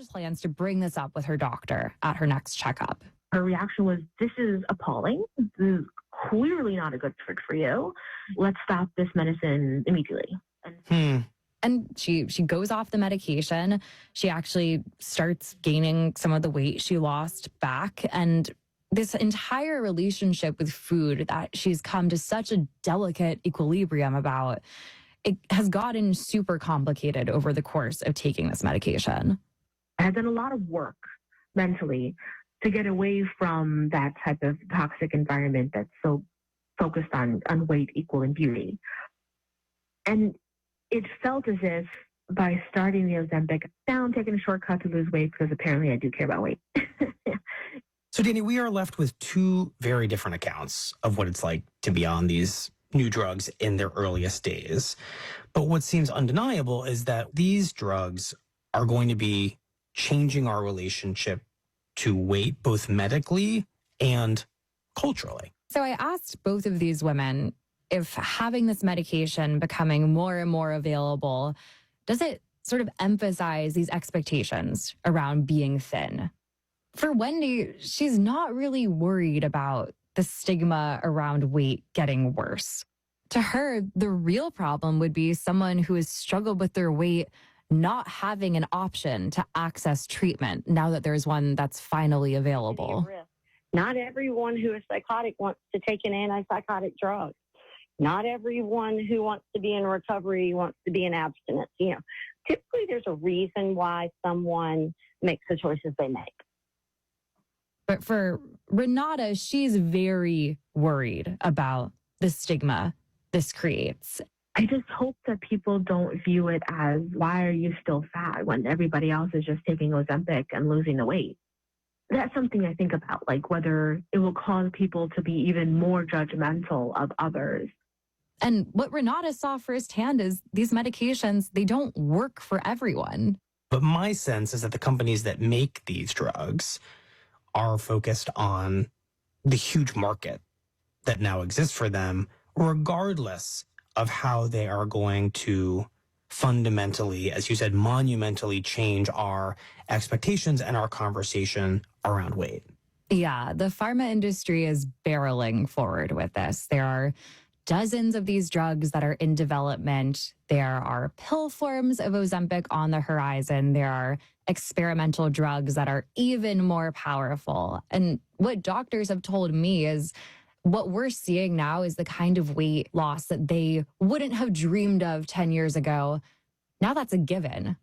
just plans to bring this up with her doctor at her next checkup. Her reaction was, "This is appalling. This is clearly not a good fit for you. Let's stop this medicine immediately." And she goes off the medication. She actually starts gaining some of the weight she lost back. And this entire relationship with food that she's come to such a delicate equilibrium about, it has gotten super complicated over the course of taking this medication. I had done a lot of work mentally to get away from that type of toxic environment that's so focused on weight equaling beauty. And it felt as if by starting the Ozempic, now I'm taking a shortcut to lose weight because apparently I do care about weight. So, Danny, we are left with two very different accounts of what it's like to be on these new drugs in their earliest days. But what seems undeniable is that these drugs are going to be changing our relationship to weight, both medically and culturally. So I asked both of these women if having this medication becoming more and more available, does it sort of emphasize these expectations around being thin? For Wendy, she's not really worried about the stigma around weight getting worse. To her, the real problem would be someone who has struggled with their weight not having an option to access treatment now that there's one that's finally available. Not everyone who is psychotic wants to take an antipsychotic drug. Not everyone who wants to be in recovery wants to be in abstinence. You know, typically there's a reason why someone makes the choices they make. But for Renata, she's very worried about the stigma this creates. I just hope that people don't view it as, why are you still fat when everybody else is just taking Ozempic and losing the weight? That's something I think about, like whether it will cause people to be even more judgmental of others. And what Renata saw firsthand is these medications, they don't work for everyone. But my sense is that the companies that make these drugs are focused on the huge market that now exists for them, regardless of how they are going to fundamentally, as you said, monumentally change our expectations and our conversation around weight. Yeah, the pharma industry is barreling forward with this. There are dozens of these drugs that are in development. There are pill forms of Ozempic on the horizon. There are experimental drugs that are even more powerful. And what doctors have told me is what we're seeing now is the kind of weight loss that they wouldn't have dreamed of 10 years ago. Now that's a given.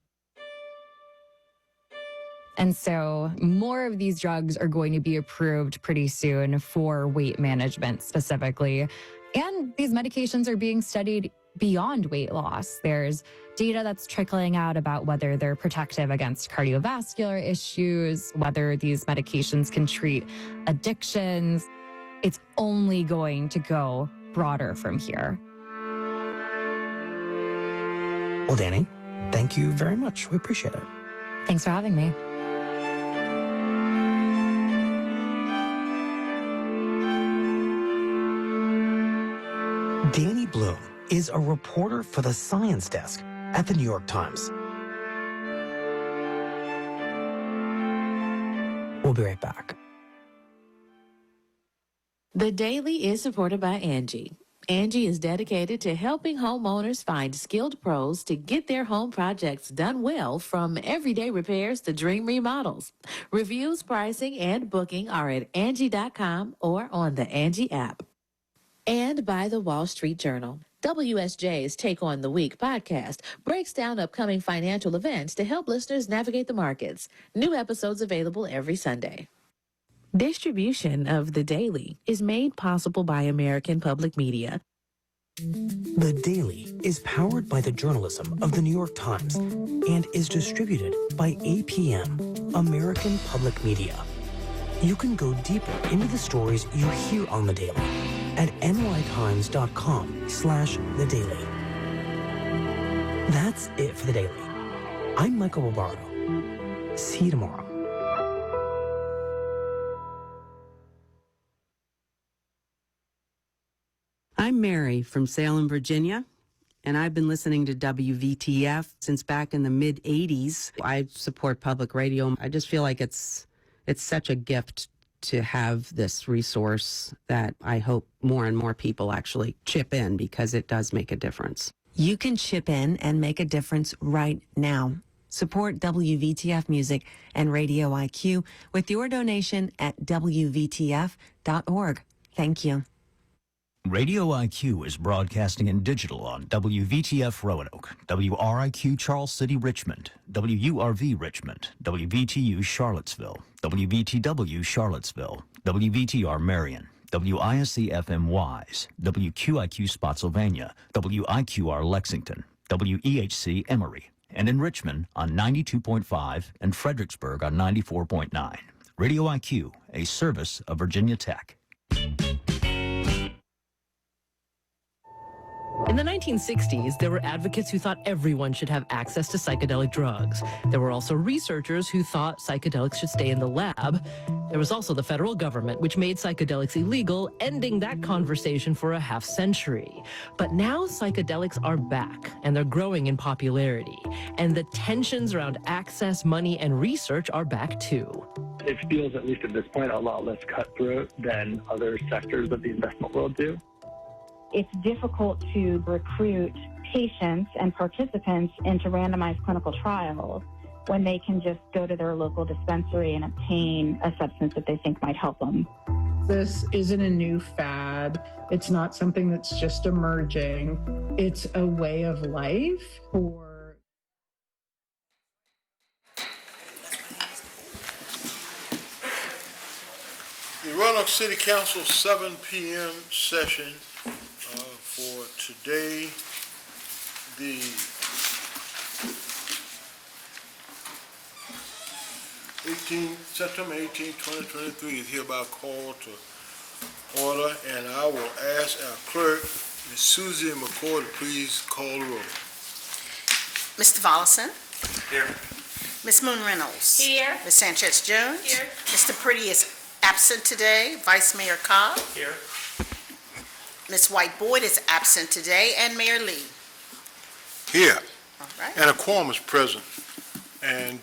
And so more of these drugs are going to be approved pretty soon for weight management specifically. And these medications are being studied beyond weight loss. There's data that's trickling out about whether they're protective against cardiovascular issues, whether these medications can treat addictions. It's only going to go broader from here. Well, Danny, thank you very much. We appreciate it. Thanks for having me. Danny Bloom is a reporter for the science desk at the New York Times. We'll be right back. The Daily is supported by Angie. Angie is dedicated to helping homeowners find skilled pros to get their home projects done well, from everyday repairs to dream remodels. Reviews, pricing, and booking are at Angie.com or on the Angie app. And by the Wall Street Journal. WSJ's Take on the Week podcast breaks down upcoming financial events to help listeners navigate the markets. New episodes available every Sunday. Distribution of The Daily is made possible by American Public Media. The Daily is powered by the journalism of the New York Times and is distributed by APM, American Public Media. You can go deeper into the stories you hear on The Daily at nytimes.com/The Daily. That's it for The Daily. I'm Michael Barbaro. See you tomorrow. I'm Mary from Salem, Virginia, And I've been listening to WVTF since back in the mid 80s. I support public radio. I just feel like it's such a gift to have this resource that I hope more and more people actually chip in, because it does make a difference. You can chip in and make a difference right now. Support WVTF Music and Radio IQ with your donation at WVTF.org. Thank you. Radio IQ is broadcasting in digital on WVTF Roanoke, WRIQ Charles City Richmond, WURV Richmond, WVTU Charlottesville, WVTW Charlottesville, WVTR Marion, WISC FM Wise, WQIQ Spotsylvania, WIQR Lexington, WEHC Emory, and in Richmond on 92.5 and Fredericksburg on 94.9. Radio IQ, a service of Virginia Tech. In the 1960s, there were advocates who thought everyone should have access to psychedelic drugs. There were also researchers who thought psychedelics should stay in the lab. There was also the federal government, which made psychedelics illegal, ending that conversation for a half century. But now psychedelics are back, and they're growing in popularity. And the tensions around access, money, and research are back too. It feels, at least at this point, a lot less cutthroat than other sectors of the investment world do. It's difficult to recruit patients and participants into randomized clinical trials when they can just go to their local dispensary and obtain a substance that they think might help them. This isn't a new fad. It's not something that's just emerging. It's a way of life for... The Roanoke City Council 7 p.m. session for today, the September 18, 2023 is hereby called to order, and I will ask our clerk, Ms. Susie McCoy, to please call the roll. Mr. Vollison? Here. Ms. Moon Reynolds? Here. Ms. Sanchez Jones? Here. Mr. Pretty is absent today. Vice Mayor Cobb? Here. Ms. White Boyd is absent today, and Mayor Lee. Here. All right. And a quorum is present. And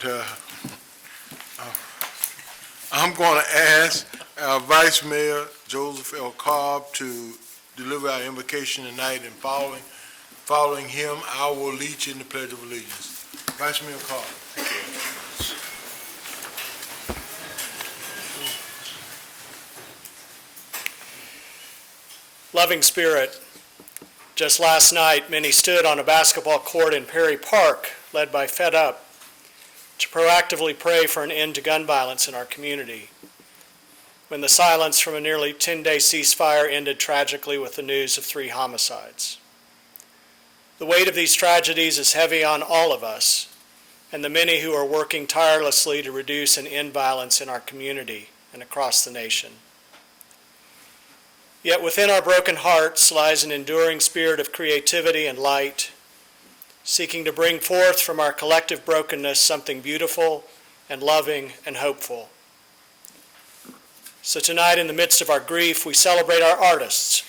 I'm going to ask our Vice Mayor, Joseph L. Cobb, to deliver our invocation tonight, and following him, I will lead you in the Pledge of Allegiance. Vice Mayor Cobb. Thank you. Loving Spirit, just last night, many stood on a basketball court in Perry Park, led by Fed Up, to proactively pray for an end to gun violence in our community, when the silence from a nearly 10-day ceasefire ended tragically with the news of 3 homicides. The weight of these tragedies is heavy on all of us, and the many who are working tirelessly to reduce and end violence in our community and across the nation. Yet within our broken hearts lies an enduring spirit of creativity and light, seeking to bring forth from our collective brokenness something beautiful and loving and hopeful. So tonight, in the midst of our grief, we celebrate our artists,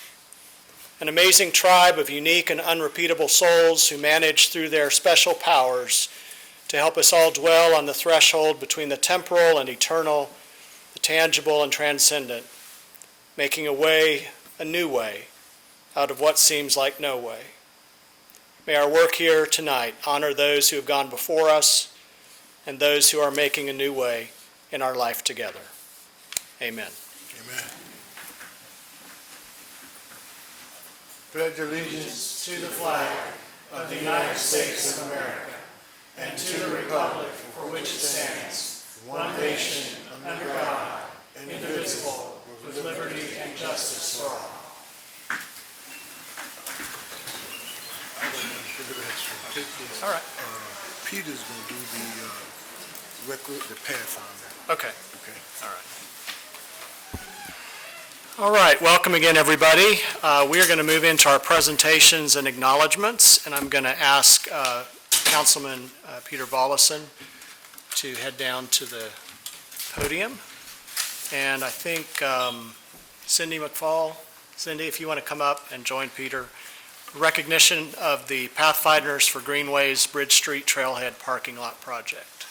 an amazing tribe of unique and unrepeatable souls who manage through their special powers to help us all dwell on the threshold between the temporal and eternal, the tangible and transcendent, making a new way, out of what seems like no way. May our work here tonight honor those who have gone before us and those who are making a new way in our life together. Amen. Amen. Pledge allegiance To the flag of the United States of America and to the republic for which it stands, one nation, under God, indivisible, with liberty and justice for all. All right. Peter's going to do the Pathfinder. Okay. All right. Welcome again, everybody. We are going to move into our presentations and acknowledgments, and I'm going to ask Councilman Peter Vollison to head down to the podium. And I think Cindy McFall, if you want to come up and join Peter, recognition of the Pathfinders for Greenways Bridge Street Trailhead Parking Lot Project.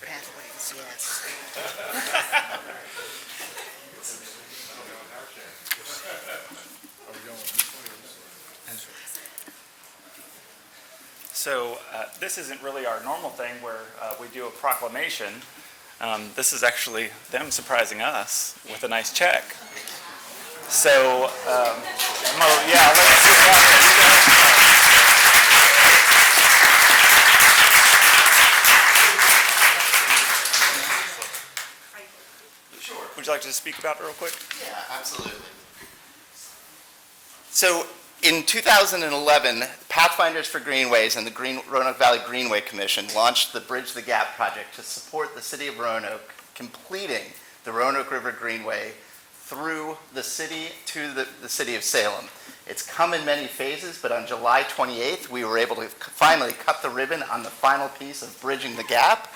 Pathways, yes. So this isn't really our normal thing where we do a proclamation. This is actually them surprising us with a nice check. So, yeah, let's get that. Sure. Would you like to speak about it real quick? Yeah, absolutely. So in 2011, Pathfinders for Greenways and the Roanoke Valley Greenway Commission launched the Bridge the Gap project to support the city of Roanoke completing the Roanoke River Greenway through the city to the city of Salem. It's come in many phases, but on July 28th, we were able to finally cut the ribbon on the final piece of bridging the gap.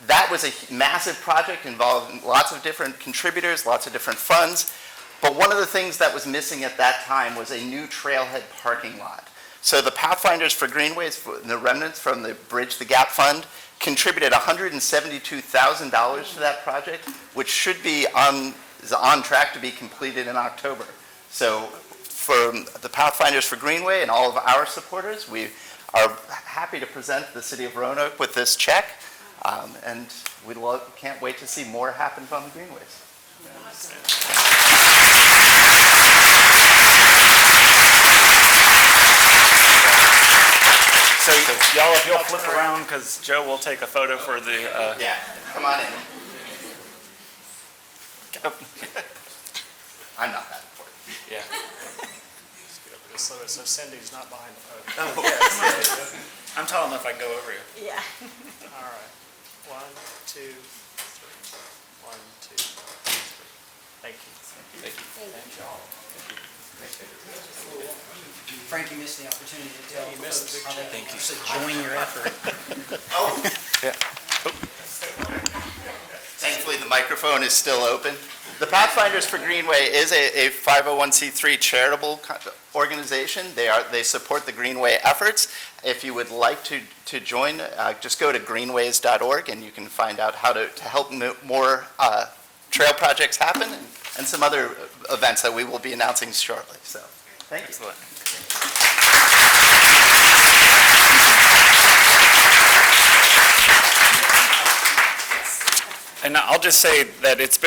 That was a massive project involving lots of different contributors, lots of different funds. But one of the things that was missing at that time was a new trailhead parking lot. So the Pathfinders for Greenways, the remnants from the Bridge the Gap Fund, contributed $172,000 to that project, which should be is on track to be completed in October. So for the Pathfinders for Greenway and all of our supporters, we are happy to present the city of Roanoke with this check, and we can't wait to see more happen on the Greenways. So y'all, if you'll flip around, because Joe will take a photo for the... Yeah, come on in. I'm not that important. Yeah. So Cindy's not behind the podium. Oh, yeah, come on. I'm tall enough I can go over you. Yeah. All right. 1, 2, 3. 1, 2, 3. Thank you. Thank you. Thank you all. Frankie missed the opportunity to tell You missed the big how they check. can actually join your effort. Yeah. Thankfully, the microphone is still open. The Pathfinders for Greenway is a 501c3 charitable organization. They support the Greenway efforts. If you would like to join, just go to greenways.org and you can find out how to help more trail projects happen and some other events that we will be announcing shortly. So, thank you. Excellent. And I'll just say that it's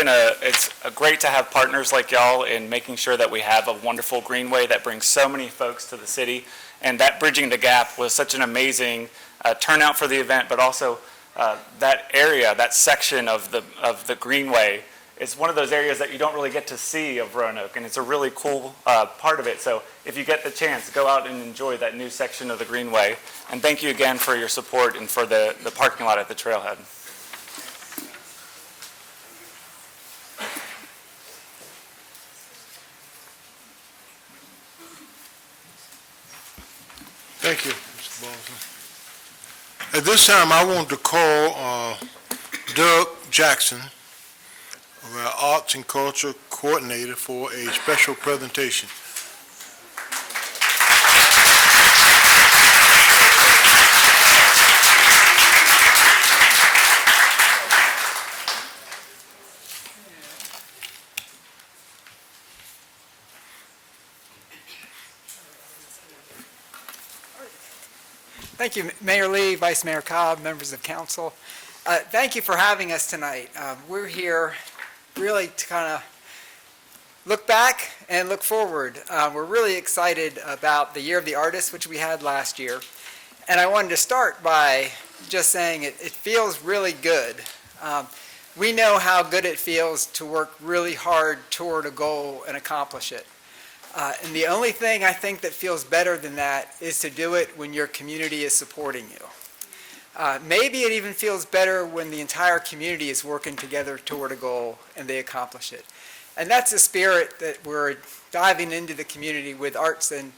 great to have partners like y'all in making sure that we have a wonderful greenway that brings so many folks to the city. And that Bridging the Gap was such an amazing turnout for the event, but also that area, that section of the greenway is one of those areas that you don't really get to see of Roanoke, and it's a really cool part of it. So if you get the chance, go out and enjoy that new section of the greenway. And thank you again for your support and for the parking lot at the trailhead. Thank you, Mr. Boston. At this time, I want to call Doug Jackson, our Arts and Culture Coordinator, for a special presentation. Thank you, Mayor Lee, Vice Mayor Cobb, members of council. Thank you for having us tonight. We're here really to kind of look back and look forward. We're really excited about the Year of the Artist, which we had last year. And I wanted to start by just saying it feels really good. We know how good it feels to work really hard toward a goal and accomplish it. And the only thing I think that feels better than that is to do it when your community is supporting you. Maybe it even feels better when the entire community is working together toward a goal and they accomplish it. And that's the spirit that we're diving into the community with Arts and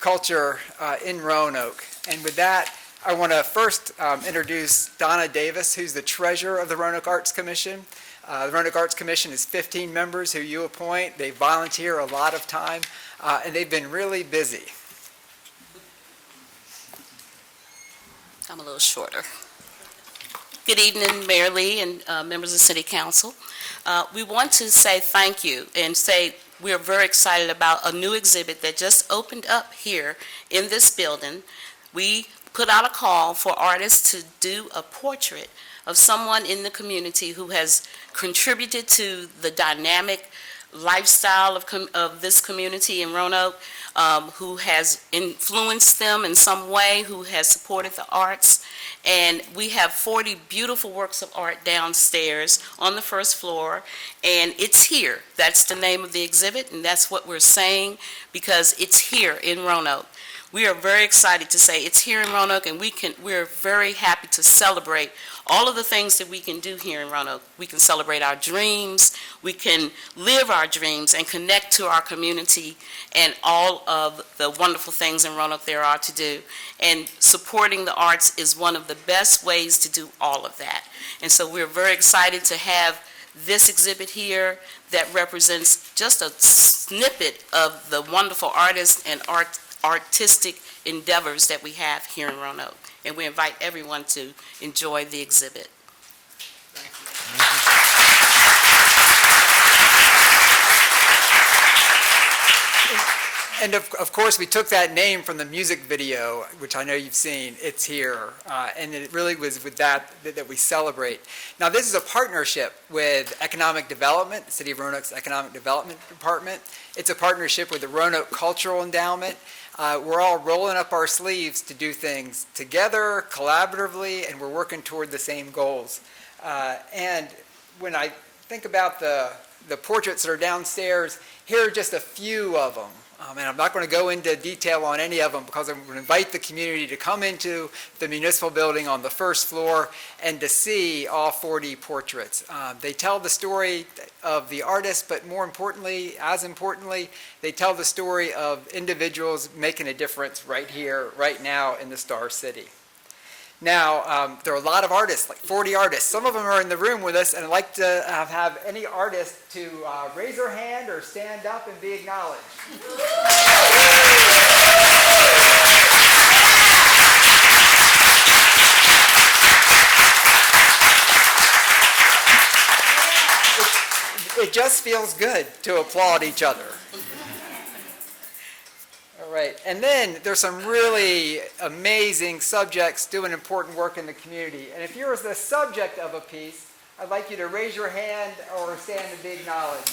culture in Roanoke. And with that, I want to first introduce Donna Davis, who's the treasurer of the Roanoke Arts Commission. The Roanoke Arts Commission is 15 members who you appoint. They volunteer a lot of time, and they've been really busy. I'm a little shorter. Good evening, Mayor Lee and members of City Council. We want to say thank you and say we're very excited about a new exhibit that just opened up here in this building. We put out a call for artists to do a portrait of someone in the community who has contributed to the dynamic lifestyle of this community in Roanoke, who has influenced them in some way, who has supported the arts. And we have 40 beautiful works of art downstairs on the first floor, and it's here. That's the name of the exhibit, and that's what we're saying, because it's here in Roanoke. We are very excited to say it's here in Roanoke, and we're very happy to celebrate all of the things that we can do here in Roanoke. We can celebrate our dreams, we can live our dreams and connect to our community and all of the wonderful things in Roanoke there are to do. And supporting the arts is one of the best ways to do all of that. And so we're very excited to have this exhibit here that represents just a snippet of the wonderful artists and artistic endeavors that we have here in Roanoke. And we invite everyone to enjoy the exhibit. And of course, we took that name from the music video, which I know you've seen. It's here. And it really was with that we celebrate. Now, this is a partnership with Economic Development, the City of Roanoke's Economic Development Department. It's a partnership with the Roanoke Cultural Endowment. We're all rolling up our sleeves to do things together, collaboratively, and we're working toward the same goals. And when I think about the portraits that are downstairs, here are just a few of them. And I'm not going to go into detail on any of them because I'm going to invite the community to come into the municipal building on the first floor and to see all 40 portraits. They tell the story of the artist, but more importantly, as importantly, they tell the story of individuals making a difference right here, right now in the Star City. Now, there are a lot of artists, like 40 artists. Some of them are in the room with us, and I'd like to have any artist to raise their hand or stand up and be acknowledged. It just feels good to applaud each other. All right, and then there's some really amazing subjects doing important work in the community. And if you're the subject of a piece, I'd like you to raise your hand or stand and be acknowledged.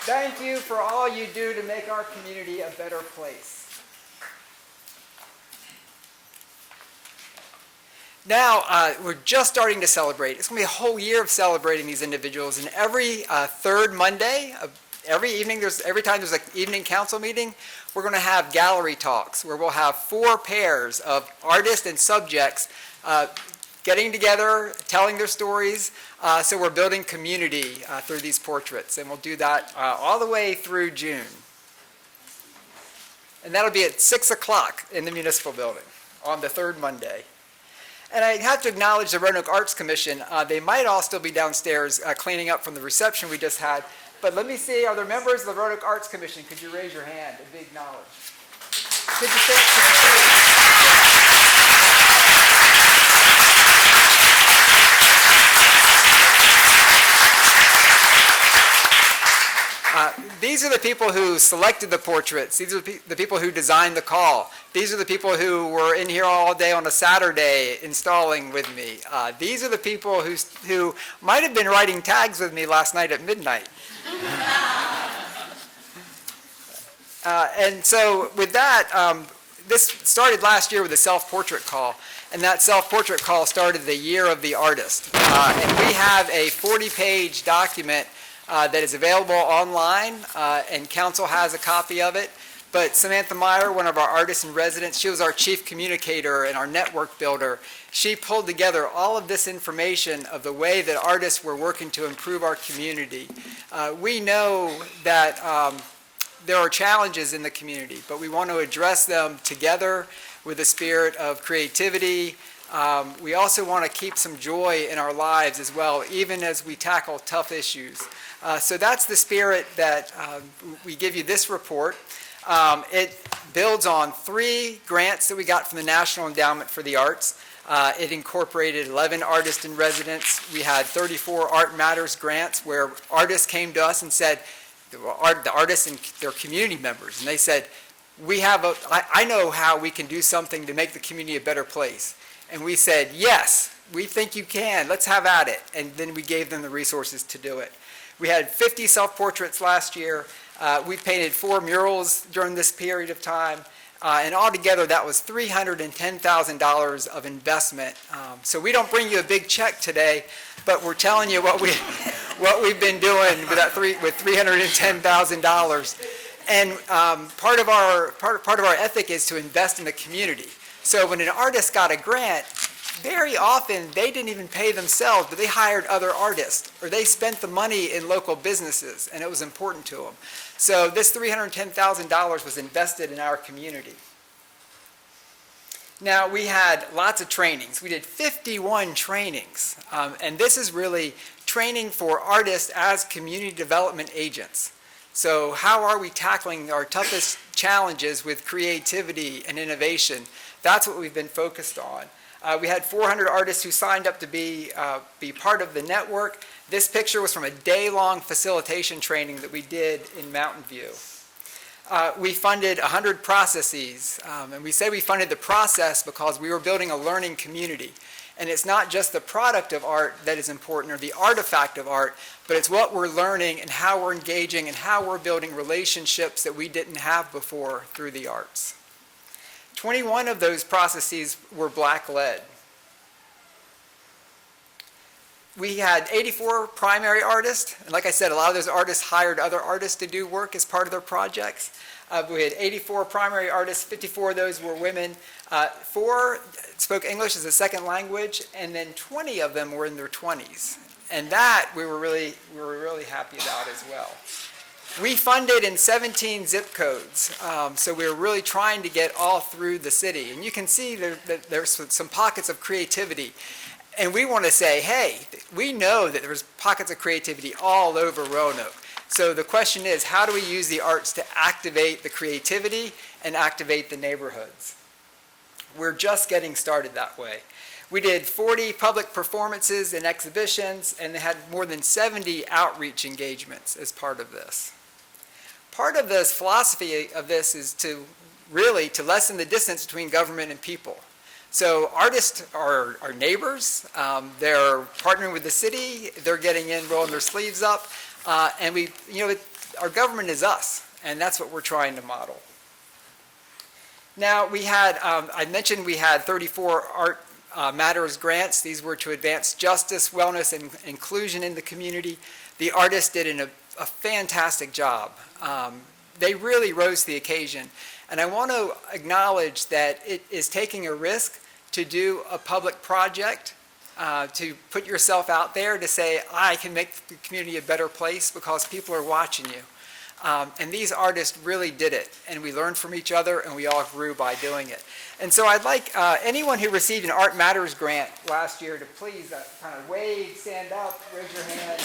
Thank you for all you do to make our community a better place. Now, we're just starting to celebrate. It's going to be a whole year of celebrating these individuals. And every third Monday, every time there's an evening council meeting, we're going to have gallery talks where we'll have 4 pairs of artists and subjects getting together, telling their stories. So we're building community through these portraits, and we'll do that all the way through June. And that'll be at 6 o'clock in the municipal building on the third Monday. And I have to acknowledge the Roanoke Arts Commission. They might all still be downstairs cleaning up from the reception we just had. But let me see, are there members of the Roanoke Arts Commission? Could you raise your hand and be acknowledged? Could you stand? These are the people who selected the portraits. These are the people who designed the call. These are the people who were in here all day on a Saturday installing with me. These are the people who might have been writing tags with me last night at midnight. And so with that, this started last year with a self-portrait call. And that self-portrait call started the Year of the Artist. And we have a 40-page document that is available online, and council has a copy of it. But Samantha Meyer, one of our artists in residence, she was our chief communicator and our network builder. She pulled together all of this information of the way that artists were working to improve our community. We know that there are challenges in the community, but we want to address them together with a spirit of creativity. We also want to keep some joy in our lives as well, even as we tackle tough issues. So that's the spirit that we give you this report. It builds on 3 grants that we got from the National Endowment for the Arts. It incorporated 11 artists in residence. We had 34 Art Matters grants where artists came to us and said, the artists and their community members, and they said, I know how we can do something to make the community a better place. And we said, yes, we think you can, let's have at it. And then we gave them the resources to do it. We had 50 self-portraits last year. We painted 4 murals during this period of time. And altogether, that was $310,000 of investment. So we don't bring you a big check today, but we're telling you what we've been doing with $310,000. And part of our ethic is to invest in the community. So when an artist got a grant, very often they didn't even pay themselves, but they hired other artists, or they spent the money in local businesses, and it was important to them. So this $310,000 was invested in our community. Now, we had lots of trainings. We did 51 trainings, and this is really training for artists as community development agents. So how are we tackling our toughest challenges with creativity and innovation? That's what we've been focused on. We had 400 artists who signed up to be part of the network. This picture was from a day-long facilitation training that we did in Mountain View. We funded 100 processes, and we say we funded the process because we were building a learning community. And it's not just the product of art that is important, or the artifact of art, but it's what we're learning and how we're engaging and how we're building relationships that we didn't have before through the arts. 21 of those processes were Black-led. We had 84 primary artists, and like I said, a lot of those artists hired other artists to do work as part of their projects. We had 84 primary artists, 54 of those were women. 4 spoke English as a second language, and then 20 of them were in their 20s. And that we were really happy about as well. We funded in 17 zip codes, so we were really trying to get all through the city. And you can see that there's some pockets of creativity. And we want to say, hey, we know that there's pockets of creativity all over Roanoke. So the question is, how do we use the arts to activate the creativity and activate the neighborhoods? We're just getting started that way. We did 40 public performances and exhibitions, and they had more than 70 outreach engagements as part of this. Part of this philosophy of this is to lessen the distance between government and people. So artists are neighbors. They're partnering with the city. They're getting in, rolling their sleeves up. And our government is us, and that's what we're trying to model. Now, we had, I mentioned we had 34 Art Matters grants. These were to advance justice, wellness, and inclusion in the community. The artists did a fantastic job. They really rose to the occasion. And I want to acknowledge that it is taking a risk to do a public project, to put yourself out there to say, I can make the community a better place because people are watching you. And these artists really did it, and we learned from each other, and we all grew by doing it. And so I'd like anyone who received an Art Matters grant last year to please kind of wave, stand up, raise your hand.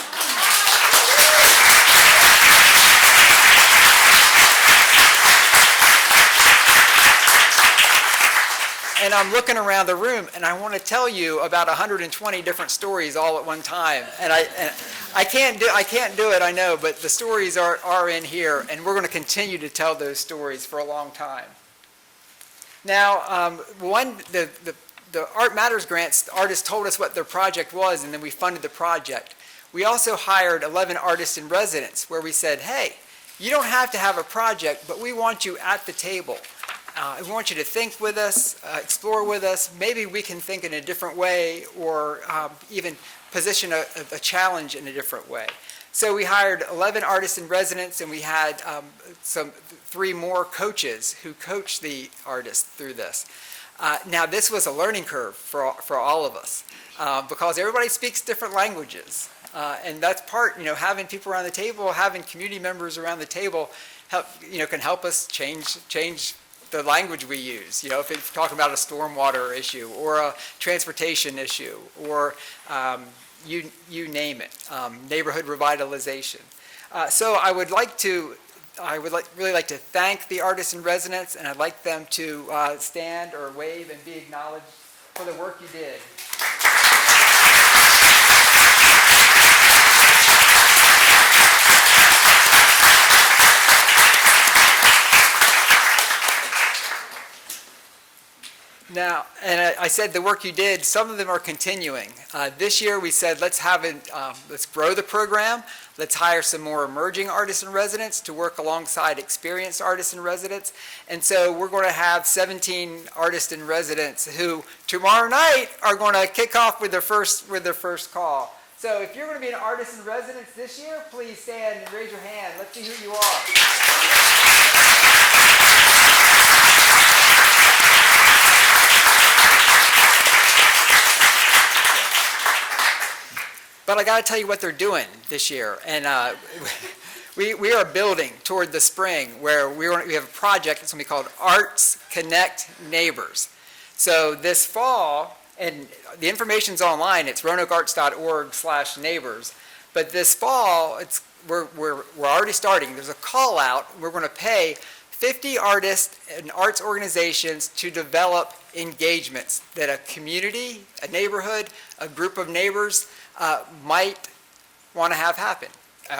And I'm looking around the room, and I want to tell you about 120 different stories all at one time. And I can't do it, I know, but the stories are in here, and we're going to continue to tell those stories for a long time. Now, the Art Matters grants, the artists told us what their project was, and then we funded the project. We also hired 11 artists in residence, where we said, hey, you don't have to have a project, but we want you at the table. We want you to think with us, explore with us. Maybe we can think in a different way, or even position a challenge in a different way. So we hired 11 artists in residence, and we had 3 more coaches who coached the artists through this. Now, this was a learning curve for all of us because everybody speaks different languages. And that's part, having people around the table, having community members around the table can help us change the language we use. If it's talking about a stormwater issue or a transportation issue or you name it, neighborhood revitalization. So I would really like to thank the artists in residence, and I'd like them to stand or wave and be acknowledged for the work you did. Now, and I said the work you did, some of them are continuing. This year we said let's grow the program, let's hire some more emerging artists in residence to work alongside experienced artists in residence. And so we're going to have 17 artists in residence who tomorrow night are going to kick off with their first call. So if you're going to be an artist in residence this year, please stand and raise your hand. Let's see who you are. But I got to tell you what they're doing this year. And we are building toward the spring where we have a project that's going to be called Arts Connect Neighbors. So this fall, and the information's online, it's roanokearts.org/neighbors. But this fall, we're already starting. There's a call out. We're going to pay 50 artists and arts organizations to develop engagements that a community, a neighborhood, a group of neighbors might want to have happen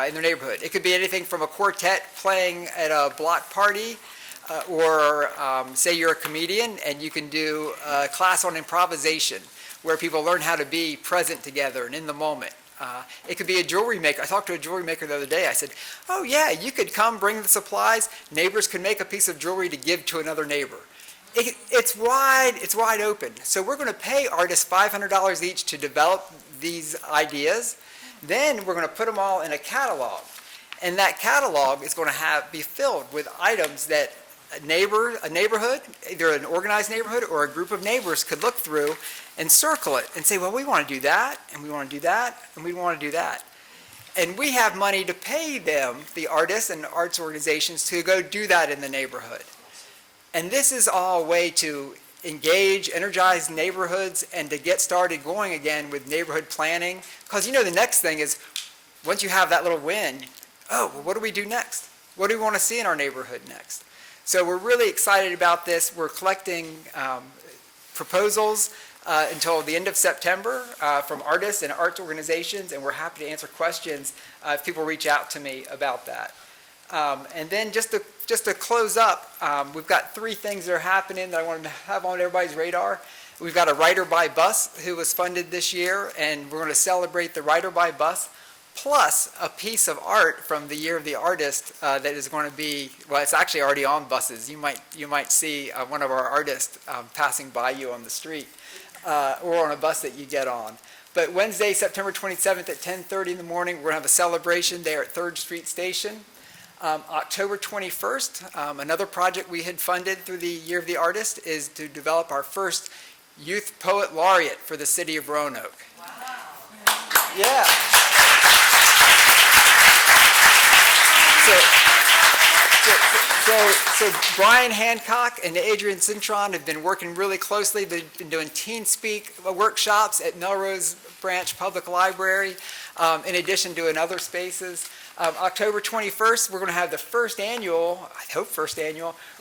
in their neighborhood. It could be anything from a quartet playing at a block party, or say you're a comedian and you can do a class on improvisation where people learn how to be present together and in the moment. It could be a jewelry maker. I talked to a jewelry maker the other day. I said, oh yeah, you could come bring the supplies. Neighbors could make a piece of jewelry to give to another neighbor. It's wide open. So we're going to pay artists $500 each to develop these ideas. Then we're going to put them all in a catalog. And that catalog is going to be filled with items that a neighborhood, either an organized neighborhood or a group of neighbors could look through and circle it and say, well, we want to do that, and we want to do that, and we want to do that. And we have money to pay them, the artists and arts organizations, to go do that in the neighborhood. And this is all a way to engage, energize neighborhoods, and to get started going again with neighborhood planning. Because the next thing is, once you have that little win, oh, well, what do we do next? What do we want to see in our neighborhood next? So we're really excited about this. We're collecting proposals until the end of September from artists and arts organizations, and we're happy to answer questions if people reach out to me about that. And then just to close up, we've got 3 things that are happening that I want to have on everybody's radar. We've got a Writer by Bus who was funded this year, and we're going to celebrate the Writer by Bus, plus a piece of art from the Year of the Artist that is going to be, well, it's actually already on buses. You might see one of our artists passing by you on the street or on a bus that you get on. But Wednesday, September 27th at 10:30 in the morning, we're going to have a celebration there at 3rd Street Station. October 21st, another project we had funded through the Year of the Artist is to develop our first Youth Poet Laureate for the city of Roanoke. Wow. Yeah. So Brian Hancock and Adrian Cintron have been working really closely. They've been doing Teen Speak workshops at Melrose Branch Public Library, in addition to in other spaces. October 21st, we're going to have the first annual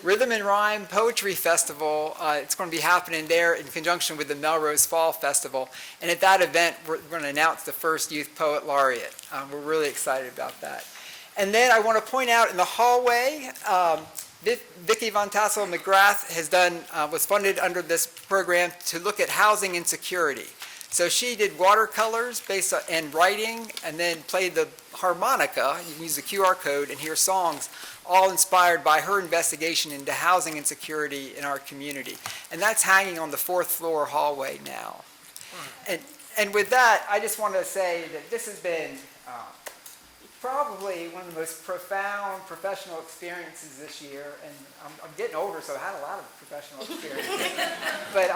Rhythm and Rhyme Poetry Festival. It's going to be happening there in conjunction with the Melrose Fall Festival. And at that event, we're going to announce the first Youth Poet Laureate. We're really excited about that. And then I want to point out in the hallway, Vicki Von Tassel McGrath was funded under this program to look at housing insecurity. So she did watercolors and writing, and then played the harmonica. You can use the QR code and hear songs, all inspired by her investigation into housing insecurity in our community. And that's hanging on the 4th floor hallway now. And with that, I just want to say that this has been probably one of the most profound professional experiences this year. And I'm getting older, so I had a lot of professional experience. But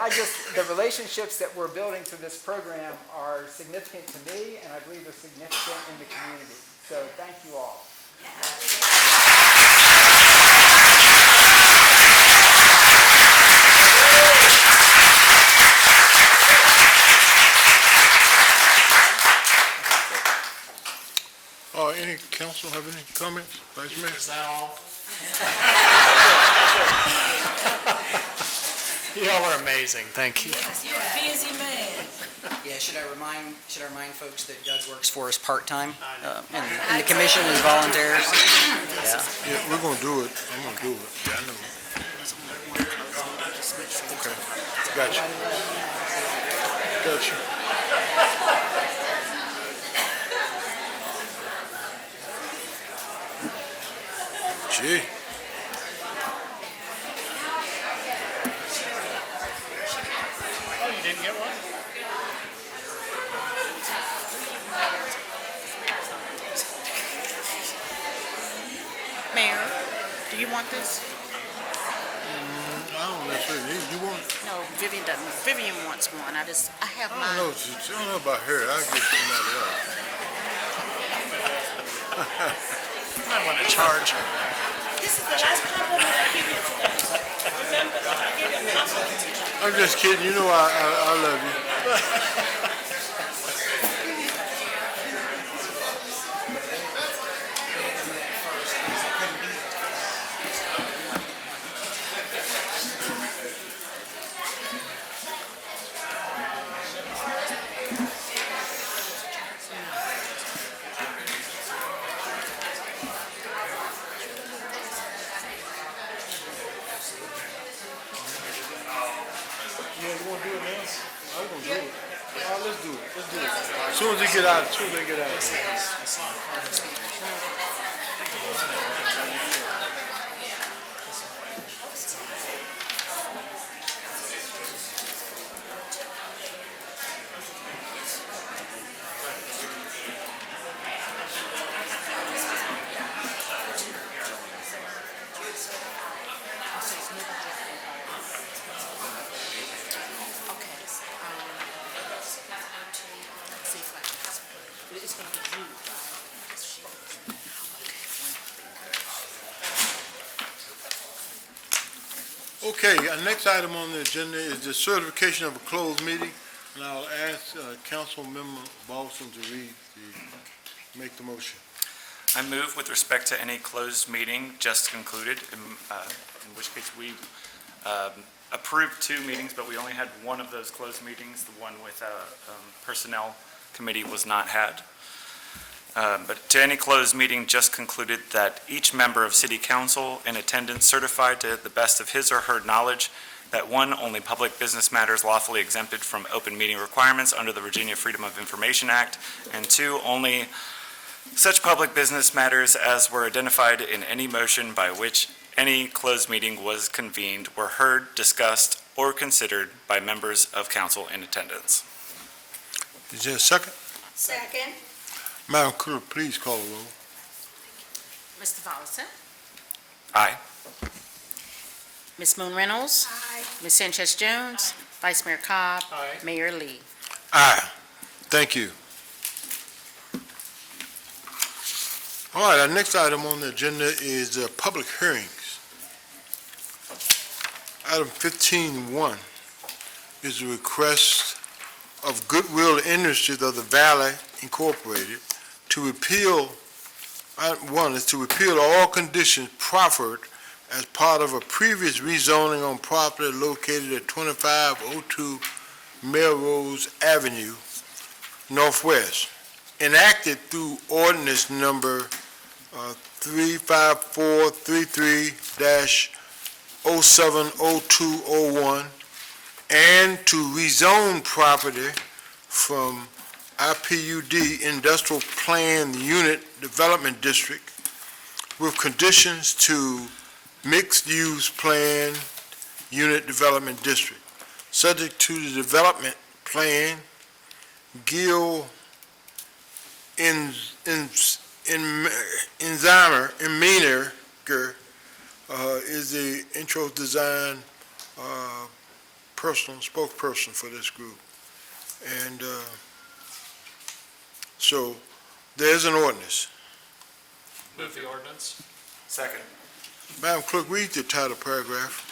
the relationships that we're building through this program are significant to me, and I believe they're significant in the community. So thank you all. Any council have any comments? Vice Mayor? Is that all? You all are amazing. Thank you. Yes, you're a busy man. Yeah, should I remind folks that Doug works for us part-time? And the commission is volunteers. Yeah, we're gonna do it. I'm gonna do it. Yeah, I know. Okay, gotcha. Gotcha. Gee. Oh, you didn't get one? Mayor, do you want this? I don't necessarily need. You want? No, Vivian doesn't. Vivian wants one. I have I mine. don't know. I don't know about her. I'll get somebody else. You might want to charge her. This is the last compliment I give you today. I'm just kidding. You know I love you. Yeah, you want to do it now? I'm going to do it. All right, let's do it. Let's do it. As soon as they get out, Okay, our next item on the agenda is the certification of a closed meeting, and I'll ask Councilmember Boston to make the motion. I move with respect to any closed meeting just concluded, in which case we approved 2 meetings, but we only had one of those closed meetings. The one with Personnel Committee was not had. But to any closed meeting just concluded that each member of City Council in attendance certified to the best of his or her knowledge that 1, only public business matters lawfully exempted from open meeting requirements under the Virginia Freedom of Information Act, and 2, only such public business matters as were identified in any motion by which any closed meeting was convened were heard, discussed, or considered by members of council in attendance. Is there a second? Second. Madam Clerk, please call the roll. Mr. Vollison? Aye. Ms. Moon Reynolds? Aye. Ms. Sanchez Jones? Vice Mayor Cobb? Aye. Mayor Lee? Aye. Thank you. All right, our next item on the agenda is public hearings. Item 15.1 is a request of Goodwill Industries of the Valley Incorporated to repeal, one is to repeal all conditions proffered as part of a previous rezoning on property located at 2502 Melrose Avenue, Northwest, enacted through ordinance number 35433-070201, and to rezone property from IPUD Industrial Plan Unit Development District with conditions to Mixed-Use Plan Unit Development District, subject to the development plan Gil Inzamer is the intro design spokesperson for this group. And so there's an ordinance. Move the ordinance. Second. Madam Clerk, read the title paragraph.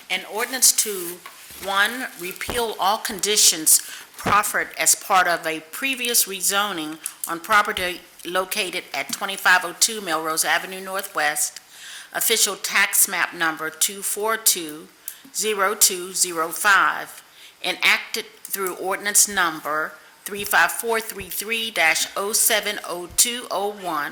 An ordinance to, 1, repeal all conditions proffered as part of a previous rezoning on property located at 2502 Melrose Avenue Northwest, official tax map number 2420205, enacted through ordinance number 35433-070201,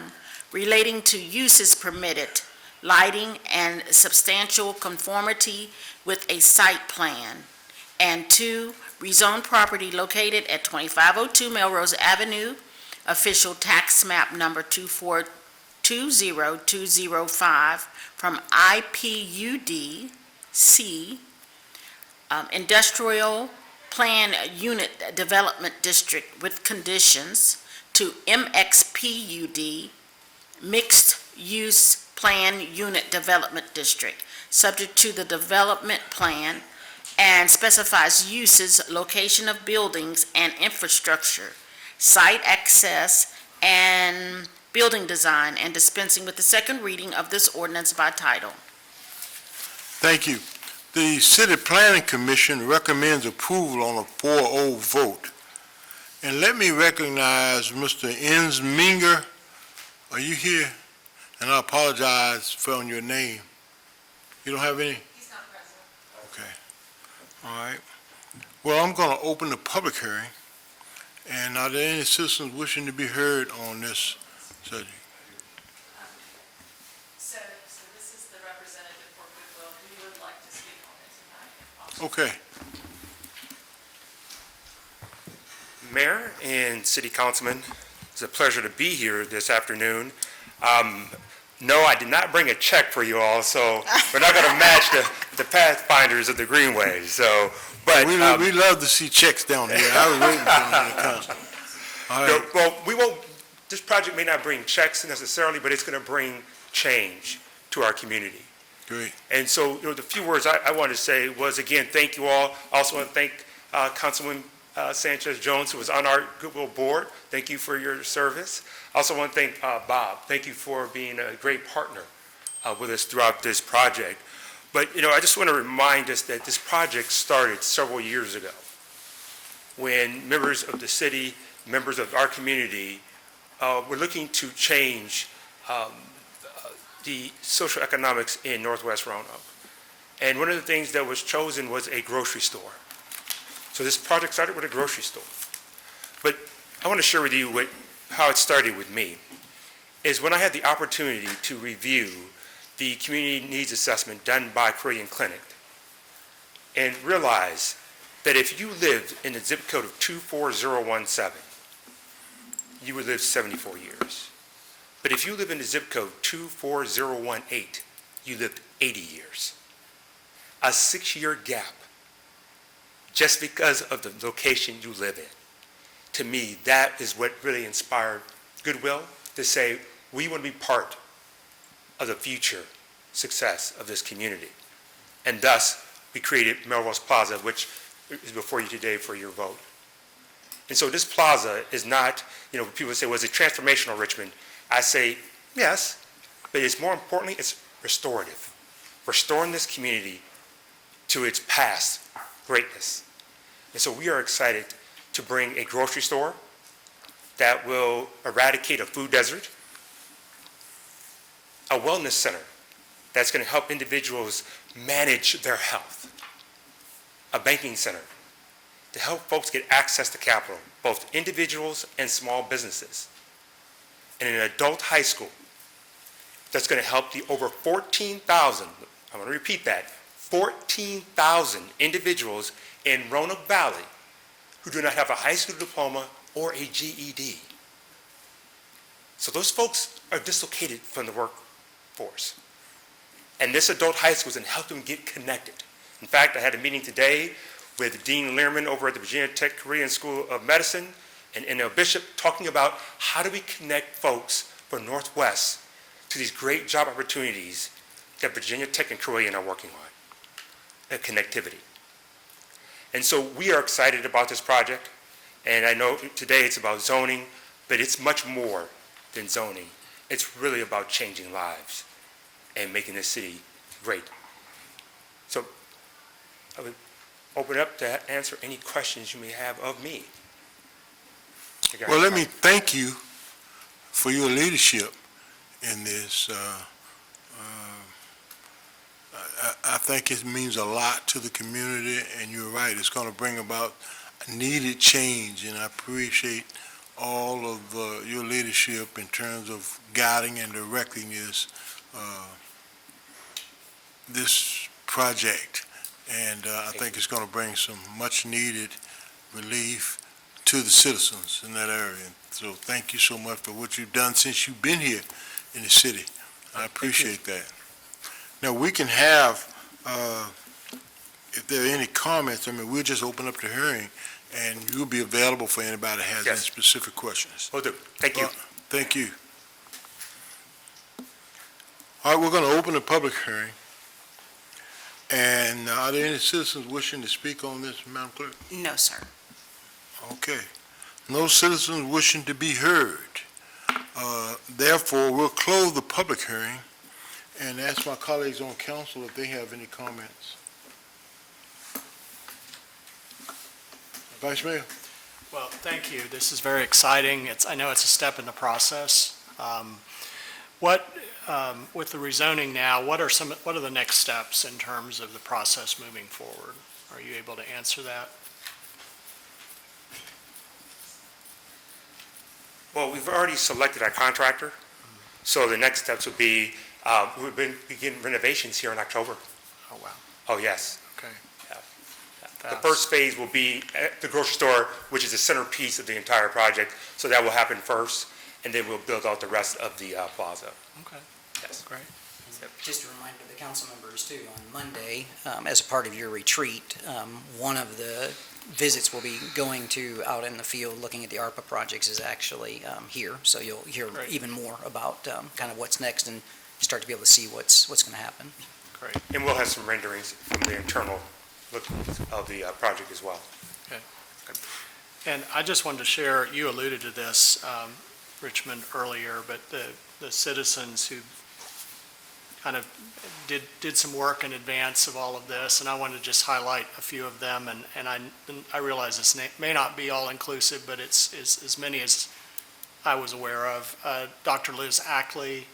relating to uses permitted, lighting, and substantial conformity with a site plan. And 2, rezone property located at 2502 Melrose Avenue, official tax map number 2420205, from IPUD C, Industrial Plan Unit Development District with conditions, to MXPUD, Mixed Use Plan Unit Development District, subject to the development plan, and specifies uses, location of buildings and infrastructure, site access, and building design, and dispensing with the second reading of this ordinance by title. Thank you. The City Planning Commission recommends approval on a 4-0 vote. And let me recognize Mr. Ensminger. Are you here? And I apologize for your name. You don't have any? He's not present. Okay. All right. Well, I'm going to open the public hearing. And are there any citizens wishing to be heard on this subject? So this is the representative for Goodwill who would like to speak on it tonight. Okay. Mayor and City Councilman, it's a pleasure to be here this afternoon. No, I did not bring a check for you all, so we're not going to match the pathfinders of the Greenway. So, but we love to see checks down here. I was waiting for them to come. All right. Well, we won't. This project may not bring checks necessarily, but it's going to bring change to our community. Great. And so, the few words I wanted to say was, again, thank you all. I also want to thank Councilman Sanchez-Jones, who was on our Goodwill board. Thank you for your service. I also want to thank Bob. Thank you for being a great partner with us throughout this project. But, I just want to remind us that this project started several years ago when members of the city, members of our community, were looking to change the social economics in Northwest Roanoke. And one of the things that was chosen was a grocery store. So this project started with a grocery store. But I want to share with you how it started with me, is when I had the opportunity to review the community needs assessment done by Korean Clinic and realize that if you lived in the zip code of 24017, you would live 74 years. But if you live in the zip code 24018, you lived 80 years. A 6-year gap just because of the location you live in. To me, that is what really inspired Goodwill to say, we want to be part of the future success of this community. And thus, we created Melrose Plaza, which is before you today for your vote. And so this plaza is not, people say, was it transformational, Richmond? I say, yes, but it's more importantly, it's restorative. Restoring this community to its past greatness. And so we are excited to bring a grocery store that will eradicate a food desert, a wellness center that's going to help individuals manage their health, a banking center to help folks get access to capital, both individuals and small businesses, and an adult high school that's going to help the over 14,000, I'm going to repeat that, 14,000 individuals in Roanoke Valley who do not have a high school diploma or a GED. So those folks are dislocated from the workforce. And this adult high school is going to help them get connected. In fact, I had a meeting today with Dean Lehrman over at the Virginia Tech Korean School of Medicine and N.L. Bishop, talking about how do we connect folks from Northwest to these great job opportunities that Virginia Tech and Korean are working on, that connectivity. And so we are excited about this project, and I know today it's about zoning, but it's much more than zoning. It's really about changing lives and making this city great. So I would open up to answer any questions you may have of me. Well, let me thank you for your leadership in this. I think it means a lot to the community, and you're right, it's going to bring about needed change, and I appreciate all of your leadership in terms of guiding and directing this project. And I think it's going to bring some much needed relief to the citizens in that area. So thank you so much for what you've done since you've been here in the city. I appreciate that. Now we can have, if there are any comments, I mean, we'll just open up the hearing and you'll be available for anybody that has any specific questions. Will do. Thank you. Thank you. All right, we're going to open the public hearing. And are there any citizens wishing to speak on this, Madam Clerk? No, sir. Okay. No citizens wishing to be heard. Therefore, we'll close the public hearing and ask my colleagues on council if they have any comments. Vice Mayor? Well, thank you. This is very exciting. I know it's a step in the process. With the rezoning now, what are the next steps in terms of the process moving forward? Are you able to answer that? Well, we've already selected our contractor, so the next steps would be, we've been beginning renovations here in October. Oh, wow. Oh, yes. Okay. The first phase will be at the grocery store, which is the centerpiece of the entire project, so that will happen first, and then we'll build out the rest of the plaza. Okay. Yes. Great. Just a reminder to the council members too, on Monday, as a part of your retreat, one of the visits we'll be going to out in the field looking at the ARPA projects is actually here. So you'll hear even more about kind of what's next and start to be able to see what's going to happen. Great. And we'll have some renderings from the internal look of the project as well. Okay. And I just wanted to share, you alluded to this, Richmond, earlier, but the citizens who kind of did some work in advance of all of this, and I wanted to just highlight a few of them, and I realize this may not be all inclusive, but it's as many as I was aware of. Dr. Liz Ackley,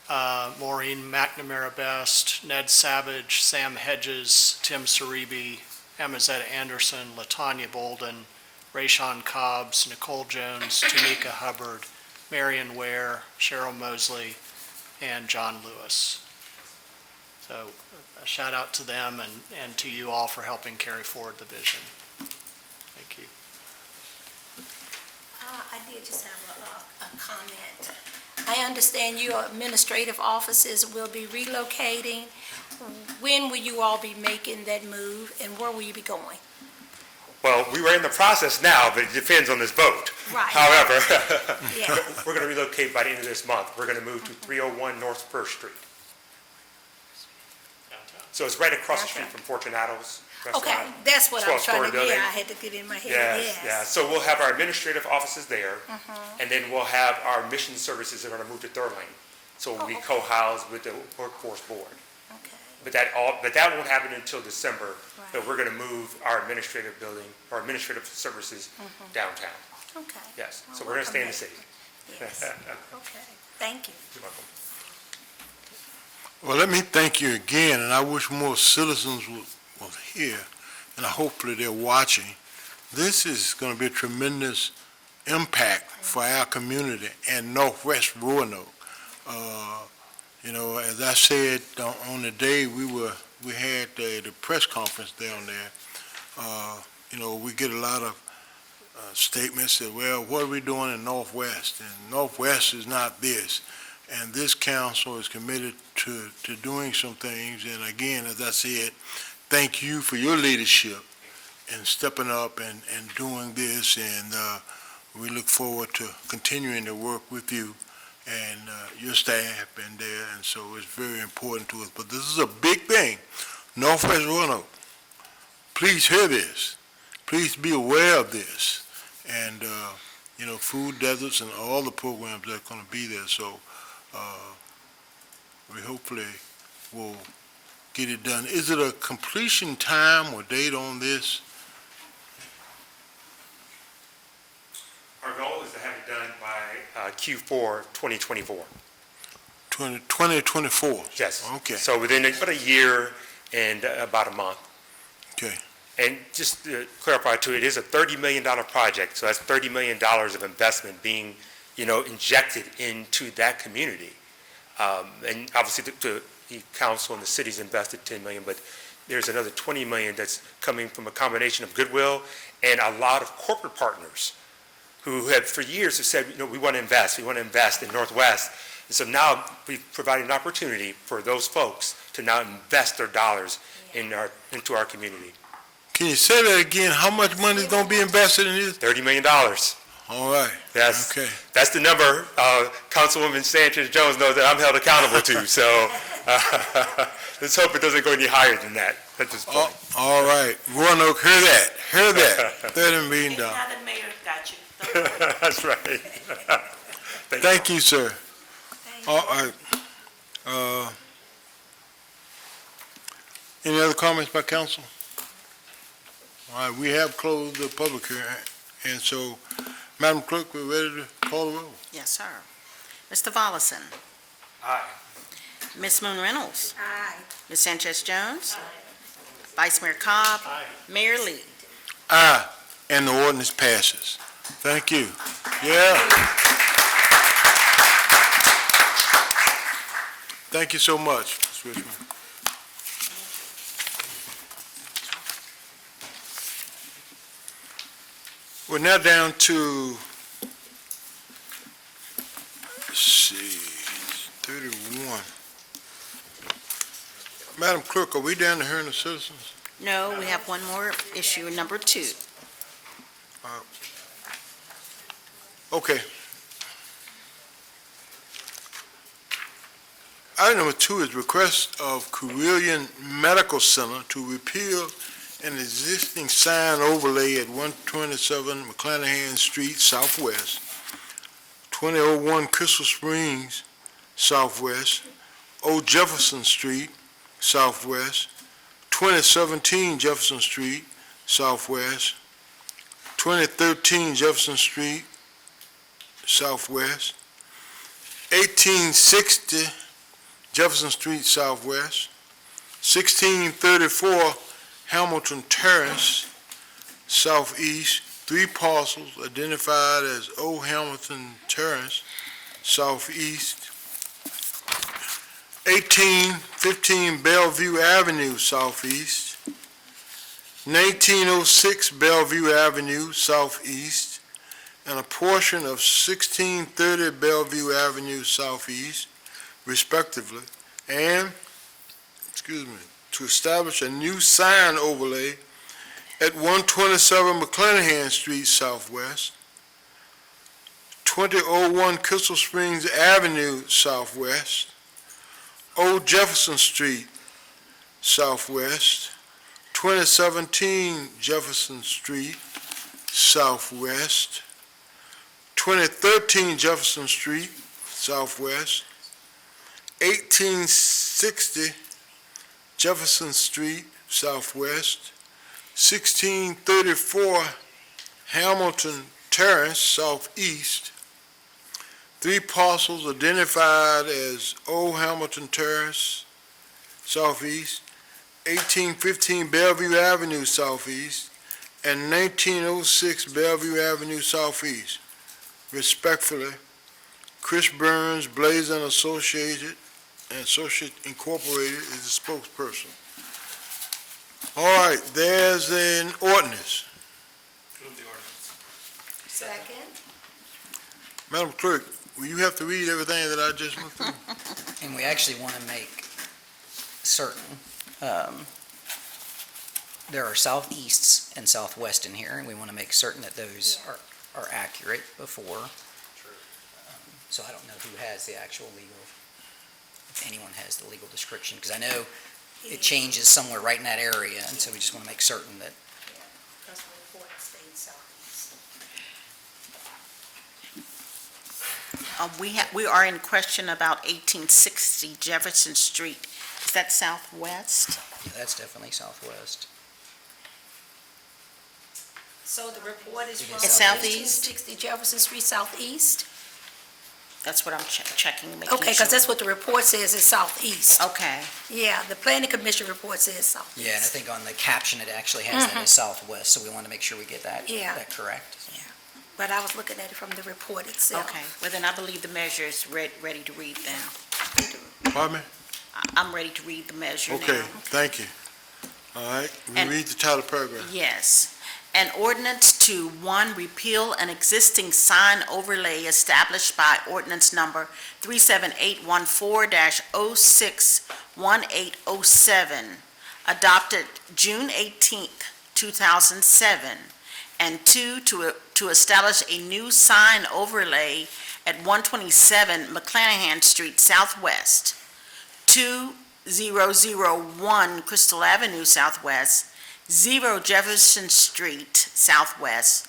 Maureen McNamara Best, Ned Savage, Sam Hedges, Tim Saribi, Amazetta Anderson, Latanya Bolden, Rayshawn Cobbs, Nicole Jones, Tamika Hubbard, Marion Ware, Cheryl Mosley, and John Lewis. So a shout out to them and to you all for helping carry forward the vision. Thank you. I did just have a comment. I understand your administrative offices will be relocating. When will you all be making that move and where will you be going? Well, we were in the process now, but it depends on this vote. Right. However, Yeah. we're going to relocate by the end of this month. We're going to move to 301 North First Street. So it's right across the street from Fortunato's restaurant. Okay, that's what I was trying to get. building. I had to get in my head. Yes, yeah. So we'll have our administrative offices there, Mhm. and then we'll have our mission services that are going to move to Third Lane. So we'll be co-housed with the workforce board. But that won't happen until December. But we're going to move our administrative building, our administrative services downtown. Okay. Yes. Well, So we're going to stay in the welcome city. Yes. Okay, thank you. You're welcome. Well, let me thank you again, and I wish more citizens were here, and hopefully they're watching. This is going to be a tremendous impact for our community and Northwest Roanoke. You know, as I said on the day we had the press conference down there, you know, we get a lot of statements that, well, what are we doing in Northwest? And Northwest is not this. And this council is committed to doing some things. And again, as I said, thank you for your leadership stepping up and doing this, and we look forward to continuing to work with you and your staff and there, and so it's very important to us. But this is a big thing. Northwest Roanoke, please hear this. Please be aware of this. And, you know, food deserts and all the programs that are going to be there. So we hopefully will get it done. Is it a completion time or date on this? Our goal is to have it done by Q4 2024. 2024? Yes. Okay. So within about a year and about a month. Okay. And just to clarify too, it is a $30 million project, so that's $30 million of investment being, you know, injected into that community. And obviously the council and the city's invested $10 million, but there's another $20 million that's coming from a combination of goodwill and a lot of corporate partners who have for years have said, you know, we want to invest in Northwest. And so now we've provided an opportunity for those folks to now invest their dollars into our community. Can you say that again? How much money is going to be invested in this? $30 million. All right. That's, okay. That's the number Councilwoman Sanchez-Jones knows that I'm held accountable to. So let's hope it doesn't go any higher than that at this point. All right. Roanoke, hear that. Hear that. $30 million. Now the mayor got you. That's right. Thank you, sir. All right. Any other comments by council? All right, we have closed the public hearing, and so, Madam Clerk, we're ready to call the roll. Yes, sir. Mr. Volleson? Aye. Ms. Moon Reynolds? Aye. Ms. Sanchez-Jones? Vice Mayor Cobb? Mayor Lee? Aye, and the ordinance passes. Thank you. Yeah. Thank you so much, Ms. Richmond. We're now down to, let's see, 31. Madam Clerk, are we down to hearing the citizens? No, we have one more issue, number 2. Okay. Item number 2 is request of Carilion Medical Center to repeal an existing sign overlay at 127 McClanahan Street Southwest, 2001 Crystal Springs Southwest, Old Jefferson Street Southwest, 2017 Jefferson Street Southwest, 2013 Jefferson Street Southwest, 1860 Jefferson Street Southwest, 1634 Hamilton Terrace Southeast, 3 parcels identified as Old Hamilton Terrace Southeast, 1815 Bellevue Avenue Southeast, 1906 Bellevue Avenue Southeast, and a portion of 1630 Bellevue Avenue Southeast, respectively, and, to establish a new sign overlay at 127 McClanahan Street Southwest, 2001 Crystal Springs Avenue Southwest, Old Jefferson Street Southwest, 2017 Jefferson Street Southwest, 2013 Jefferson Street Southwest, 1860 Jefferson Street Southwest, 1634 Hamilton Terrace Southeast, 3 parcels identified as Old Hamilton Terrace Southeast, 1815 Bellevue Avenue Southeast, and 1906 Bellevue Avenue Southeast. Respectfully, Chris Burns, Blazer and Associates Incorporated is the spokesperson. All right, there's an ordinance. Second. Madam Clerk, will you have to read everything that I just went through? And we actually want to make certain there are southeasts and southwest in here, and we want to make certain that those are accurate before. So I don't know who has the actual legal, if anyone has the legal description, because I know it changes somewhere right in that area, and so we just want to make certain that. Because the report states southeast. We are in question about 1860 Jefferson Street. Is that southwest? Yeah, that's definitely southwest. So the report is from It's southeast? 1860 Jefferson Street Southeast? That's what I'm checking. making Okay, because sure. that's what the report says is southeast. Okay. Yeah, the planning commission report says southeast. Yeah, and I think on the caption, it actually has that as southwest, so we want to make sure we get that, Yeah. that correct. But I was looking at it from the report itself. Okay, well then I believe the measure is ready to read now. Pardon me? I'm ready to read the measure now. Okay, thank you. All right, And- read the title paragraph. Yes. An ordinance to, one, repeal an existing sign overlay established by ordinance number 37814-061807, adopted June 18th, 2007, and two, to establish a new sign overlay at 127 McClanahan Street Southwest, 2001 Crystal Avenue Southwest, 0 Jefferson Street Southwest,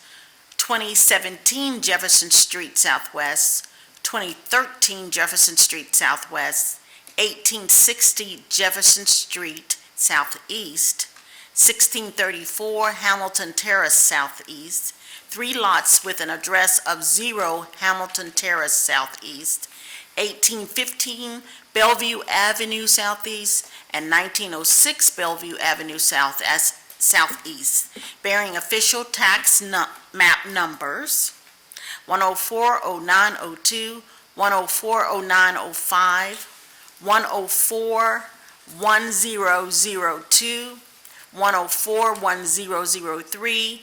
2017 Jefferson Street Southwest, 2013 Jefferson Street Southwest, 1860 Jefferson Street Southeast, 1634 Hamilton Terrace Southeast, 3 lots with an address of 0 Hamilton Terrace Southeast, 1815 Bellevue Avenue Southeast, and 1906 Bellevue Avenue Southeast, bearing official tax map numbers 1040902, 1040905, 1041002, 1041003,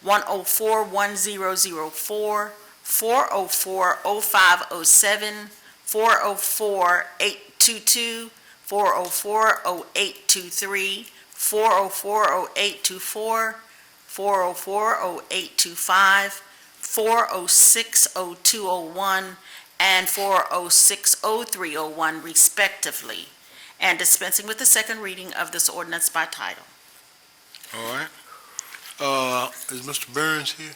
1041004, 4040507, 404-822, 404-0823, 404-0824, 404-0825, 406-0201, and 406-0301 respectively, and dispensing with the second reading of this ordinance by title. All right. Is Mr. Burns here?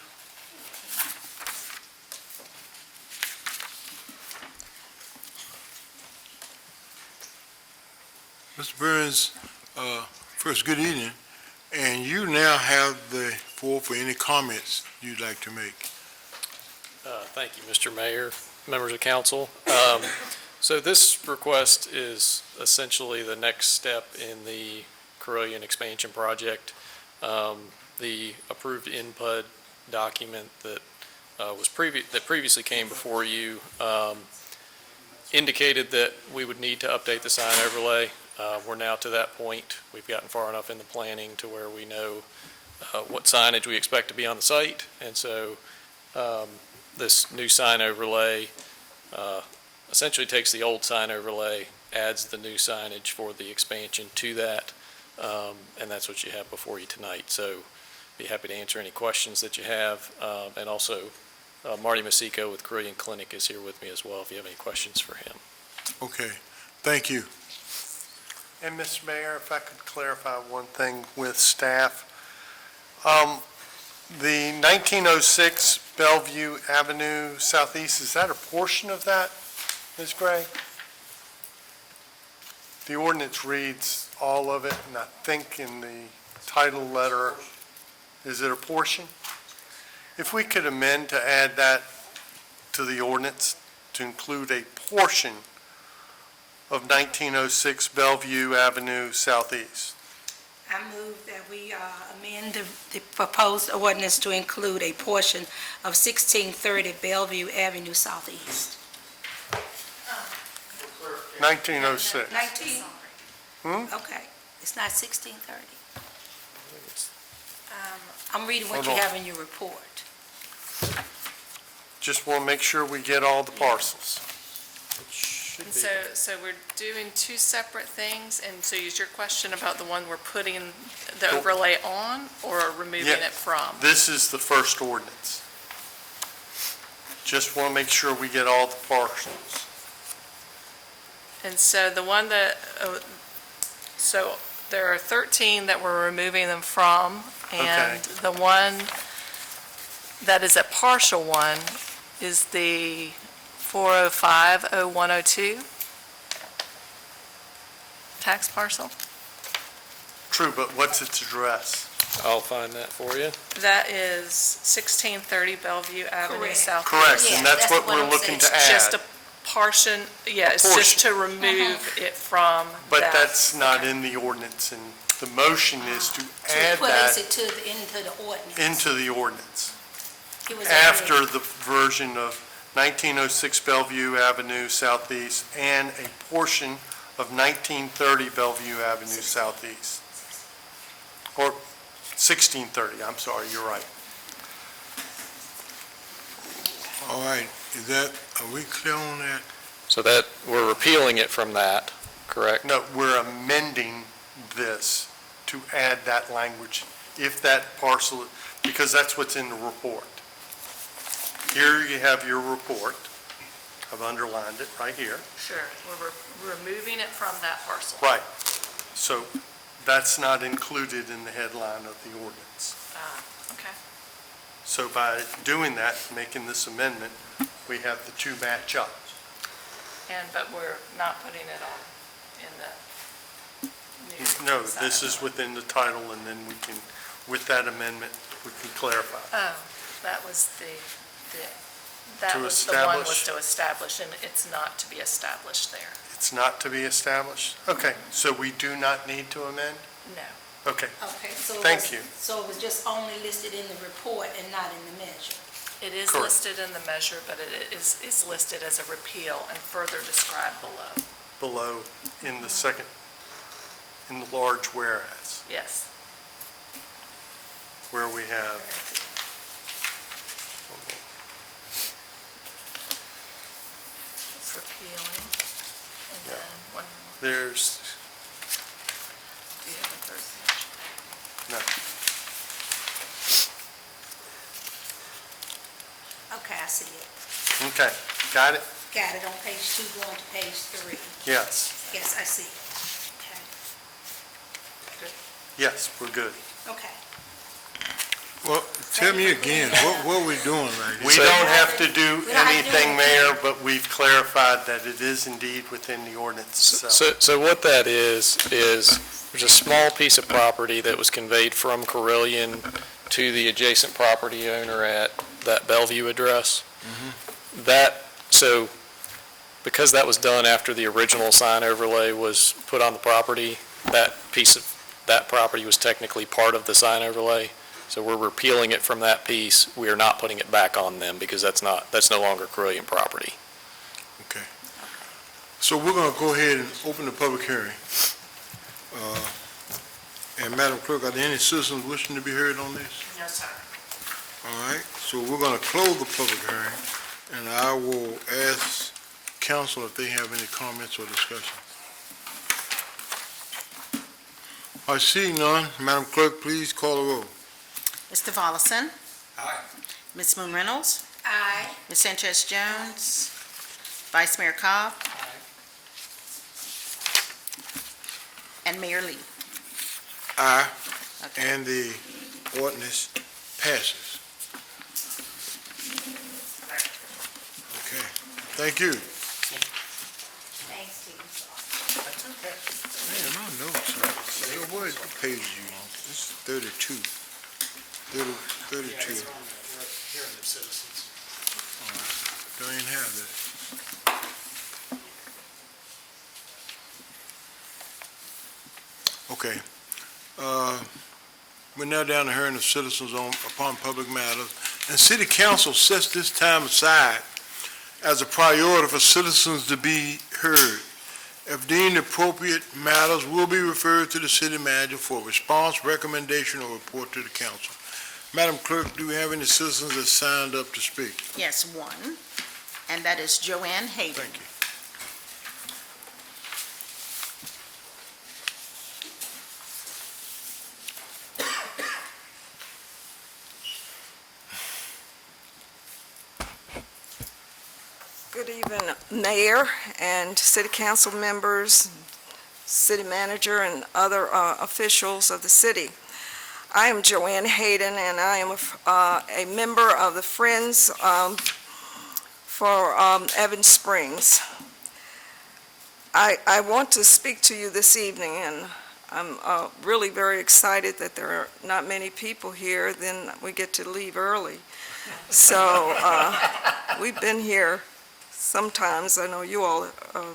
Mr. Burns, first, good evening. And you now have the floor for any comments you'd like to make. Thank you, Mr. Mayor, members of council. So this request is essentially the next step in the Carilion expansion project. The approved input document that previously came before you indicated that we would need to update the sign overlay. We're now to that point. We've gotten far enough in the planning to where we know what signage we expect to be on the site, and so this new sign overlay essentially takes the old sign overlay, adds the new signage for the expansion to that, and that's what you have before you tonight. So be happy to answer any questions that you have, and also Marty Masico with Carilion Clinic is here with me as well if you have any questions for him. Okay, thank you. And Mr. Mayor, if I could clarify one thing with staff. The 1906 Bellevue Avenue Southeast, is that a portion of that, Ms. Gray? The ordinance reads all of it, and I think in the title letter, is it a portion? If we could amend to add that to the ordinance to include a portion of 1906 Bellevue Avenue Southeast. I move that we amend the proposed ordinance to include a portion of 1630 Bellevue Avenue Southeast. 1906. 19? Okay, it's not 1630. I'm reading what Hold you on. have in your report. Just want to make sure we get all the parcels. And so we're doing two separate things, and so is your question about the one we're putting the overlay on or removing Yeah. it from? This is the first ordinance. Just want to make sure we get all the parcels. And so the one that, so there are 13 that we're removing them from, and the one that is a partial one is the 405-0102 tax parcel. True, but what's its address? I'll find that for you. That is 1630 Bellevue Avenue Correct. South. Correct, and that's what we're looking to It's just add. a portion, yeah, it's just to remove it from But that. that's not in the ordinance, and the motion is to add Place that it into the ordinance. into the ordinance. It was After the version of 1906 Bellevue Avenue Southeast and a portion of 1930 Bellevue Avenue Southeast. Or 1630, I'm sorry, you're right. All right, are we clear on that? So that, we're repealing it from that, correct? No, we're amending this to add that language, if that parcel, because that's what's in the report. Here you have your report. I've underlined it right here. Sure, we're removing it from that parcel. Right. So that's not included in the headline of the ordinance. Okay. So by doing that, making this amendment, we have the two match up. But we're not putting it on in the new. No, this is within the title, and then we can, with that amendment, we can clarify. Oh, that was that To was the one was establish? to establish, and it's not to be established there. It's not to be established? Okay, so we do not need to amend? No. Okay. Okay, so. Thank you. So it was just only listed in the report and not in the measure? It is Correct. listed in the measure, but it's listed as a repeal and further described below. Below, in the second, in the large whereas, Yes. where we have, It's repealing. And then one more. there's, Do you have a third page? no, Okay, I see it. okay, got it? Got it on page 2, going to page 3. Yes, Yes, I see it. yes, we're good. Okay. Well, tell me again, what are we doing right here? We don't have to do We don't have to do anything, Mayor, but we've clarified that it is indeed within the ordinance itself. So what that is there's a small piece of property that was conveyed from Carillion to the adjacent property owner at that Bellevue address. So because that was done after the original sign overlay was put on the property, that piece of that property was technically part of the sign overlay. So we're repealing it from that piece. We are not putting it back on them because that's no longer Carillion property. Okay. So we're going to go ahead and open the public hearing. And Madam Clerk, are there any citizens wishing to be heard on this? No, sir. All right, so we're going to close the public hearing, and I will ask council if they have any comments or discussion. I see none. Madam Clerk, please call the roll. Mr. Volleson? Aye. Ms. Moon Reynolds? Aye. Ms. Sanchez Jones? Vice Mayor Cobb? And Mayor Lee? Aye, Okay. and the ordinance passes. Okay, thank you. Thanks, Steve. Man, my notes, what page are you on? This is 32. 32. Hearing of citizens. Don't even have that. Okay. We're now down to hearing of citizens upon public matters, and city council sets this time aside as a priority for citizens to be heard. If deemed appropriate, matters will be referred to the city manager for response, recommendation, or report to the council. Madam Clerk, do we have any citizens that signed up to speak? Yes, one, and that is Joanne Hayden. Thank you. Good evening, Mayor and City Council members, City Manager, and other officials of the city. I am Joanne Hayden, and I am a member of the Friends for Evans Springs. I want to speak to you this evening, and I'm really very excited that there are not many people here. Then we get to leave early. So we've been here sometimes. I know you all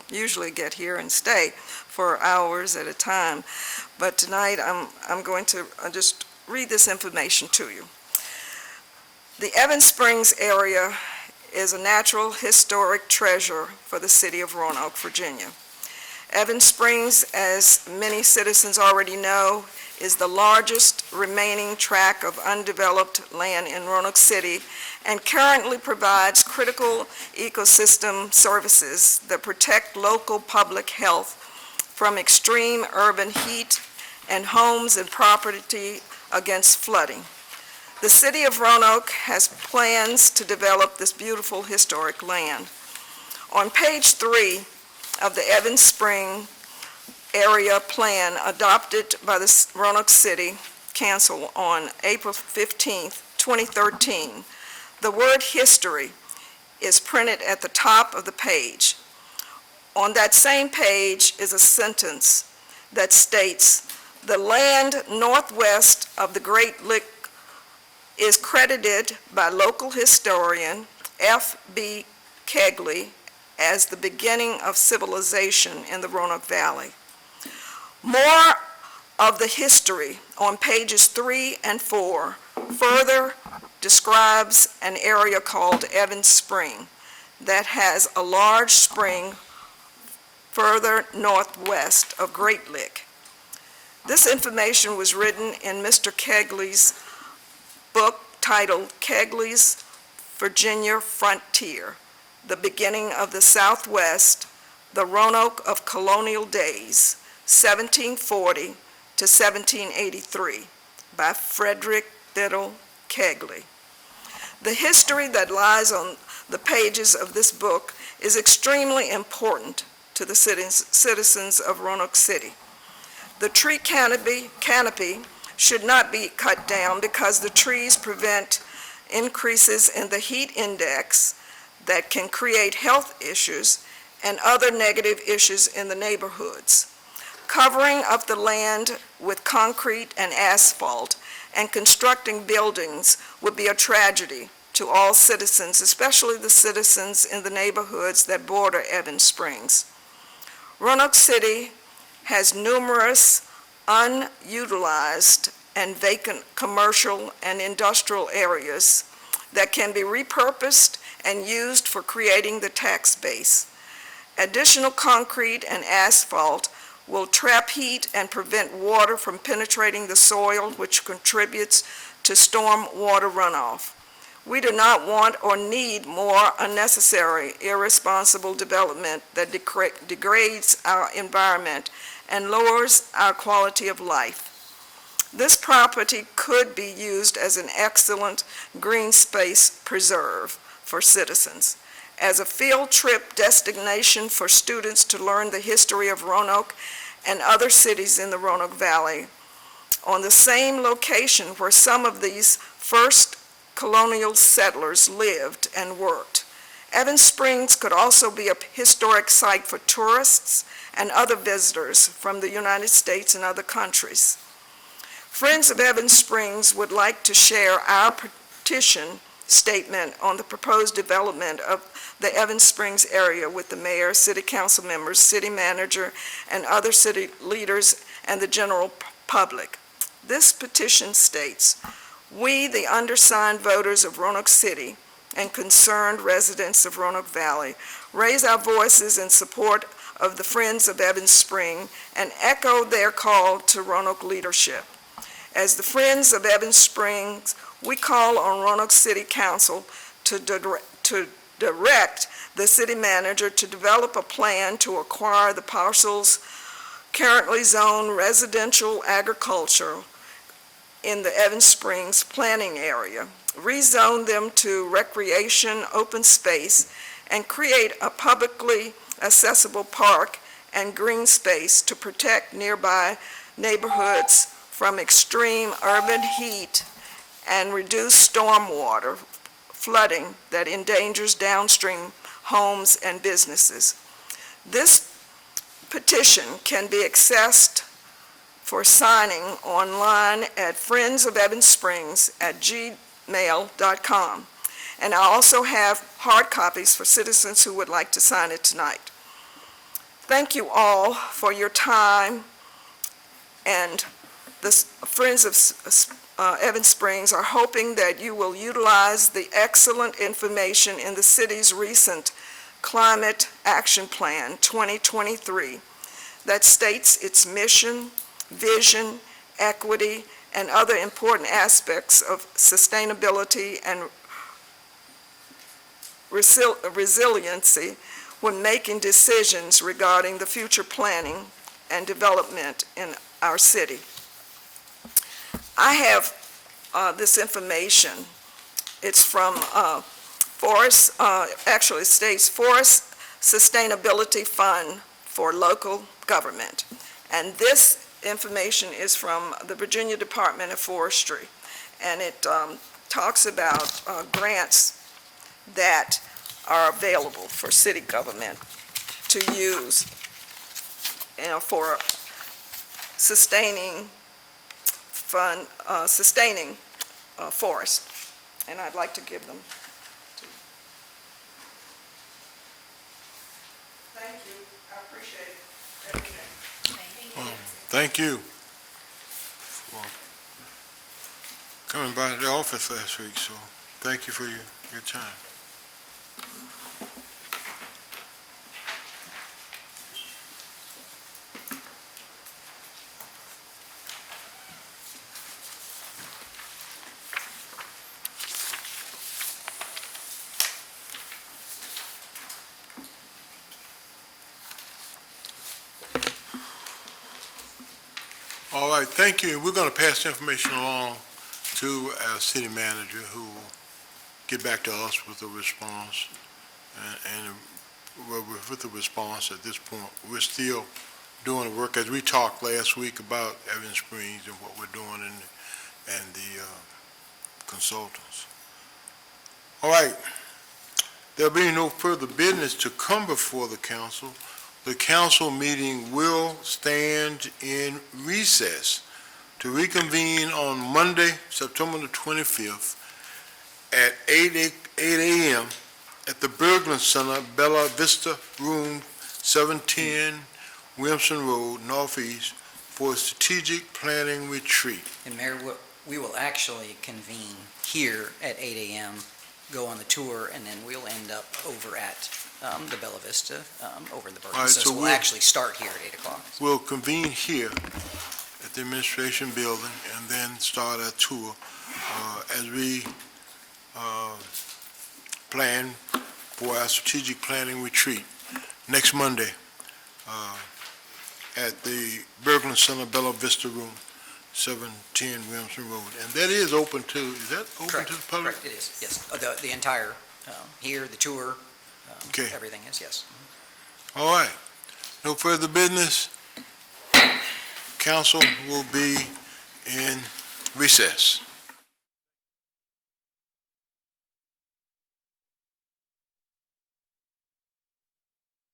usually get here and stay for hours at a time. But tonight I'm going to just read this information to you. The Evans Springs area is a natural historic treasure for the city of Roanoke, Virginia. Evans Springs, as many citizens already know, is the largest remaining tract of undeveloped land in Roanoke City and currently provides critical ecosystem services that protect local public health from extreme urban heat and homes and property against flooding. The city of Roanoke has plans to develop this beautiful historic land. On page 3 of the Evans Spring Area Plan adopted by the Roanoke City Council on April 15, 2013, the word history is printed at the top of the page. On that same page is a sentence that states, "The land northwest of the Great Lick is credited by local historian F.B. Kegley as the beginning of civilization in the Roanoke Valley." More of the history on pages 3 and 4 further describes an area called Evans Spring that has a large spring further northwest of Great Lick. This information was written in Mr. Kegley's book titled Kegley's Virginia Frontier, The Beginning of the Southwest, the Roanoke of Colonial Days, 1740 to 1783, by Frederick Biddle Kegley. The history that lies on the pages of this book is extremely important to the citizens of Roanoke City. The tree canopy should not be cut down because the trees prevent increases in the heat index that can create health issues and other negative issues in the neighborhoods. Covering up the land with concrete and asphalt and constructing buildings would be a tragedy to all citizens, especially the citizens in the neighborhoods that border Evans Springs. Roanoke City has numerous unutilized and vacant commercial and industrial areas that can be repurposed and used for creating the tax base. Additional concrete and asphalt will trap heat and prevent water from penetrating the soil, which contributes to storm water runoff. We do not want or need more unnecessary, irresponsible development that degrades our environment and lowers our quality of life. This property could be used as an excellent green space preserve for citizens, as a field trip destination for students to learn the history of Roanoke and other cities in the Roanoke Valley, on the same location where some of these first colonial settlers lived and worked. Evans Springs could also be a historic site for tourists and other visitors from the United States and other countries. Friends of Evans Springs would like to share our petition statement on the proposed development of the Evans Springs area with the mayor, city council members, city manager, and other city leaders and the general public. This petition states, "We, the undersigned voters of Roanoke City and concerned residents of Roanoke Valley, raise our voices in support of the Friends of Evans Spring and echo their call to Roanoke leadership. As the Friends of Evans Springs, we call on Roanoke City Council to direct the city manager to develop a plan to acquire the parcels currently zoned residential agriculture in the Evans Springs planning area, rezone them to recreation, open space, and create a publicly accessible park and green space to protect nearby neighborhoods from extreme urban heat and reduce stormwater flooding that endangers downstream homes and businesses. This petition can be accessed for signing online at friendsofevansprings@gmail.com. And I also have hard copies for citizens who would like to sign it tonight. Thank you all for your time, and the Friends of Evans Springs are hoping that you will utilize the excellent information in the city's recent Climate Action Plan 2023 that states its mission, vision, equity, and other important aspects of sustainability and resiliency when making decisions regarding the future planning and development in our city. I have this information. It's from Forest, actually it states Forest Sustainability Fund for Local Government. And this information is from the Virginia Department of Forestry. And it talks about grants that are available for city government to use, for sustaining forest. And I'd like to give them to you. Thank you. I appreciate everything. Thank you for coming by the office last week, so thank you for your time. All right, thank you. We're going to pass the information along to our city manager, who will get back to us with a response. And with the response at this point, we're still doing the work as we talked last week about Evans Springs and what we're doing and the consultants. All right, there'll be no further business to come before the council. The council meeting will stand in recess to reconvene on Monday, September the 25th at 8 a.m. at the Berglund Center, Bella Vista Room 710, Williamson Road, Northeast, for a strategic planning retreat. And Mayor, we will actually convene here at 8 a.m., go on the tour, and then we'll end up over at the Bella Vista, over in the Berkeley. Right, so we'll actually start here at 8 o'clock. We'll convene here at the administration building and then start our tour as we plan for our strategic planning retreat next Monday at the Berglund Center, Bella Vista Room, 710 Williamson Road. And that is open to, is that open to the public? Correct, it is, yes. The entire, here, the tour, Okay. everything is, yes. All right. No further business. Council will be in recess.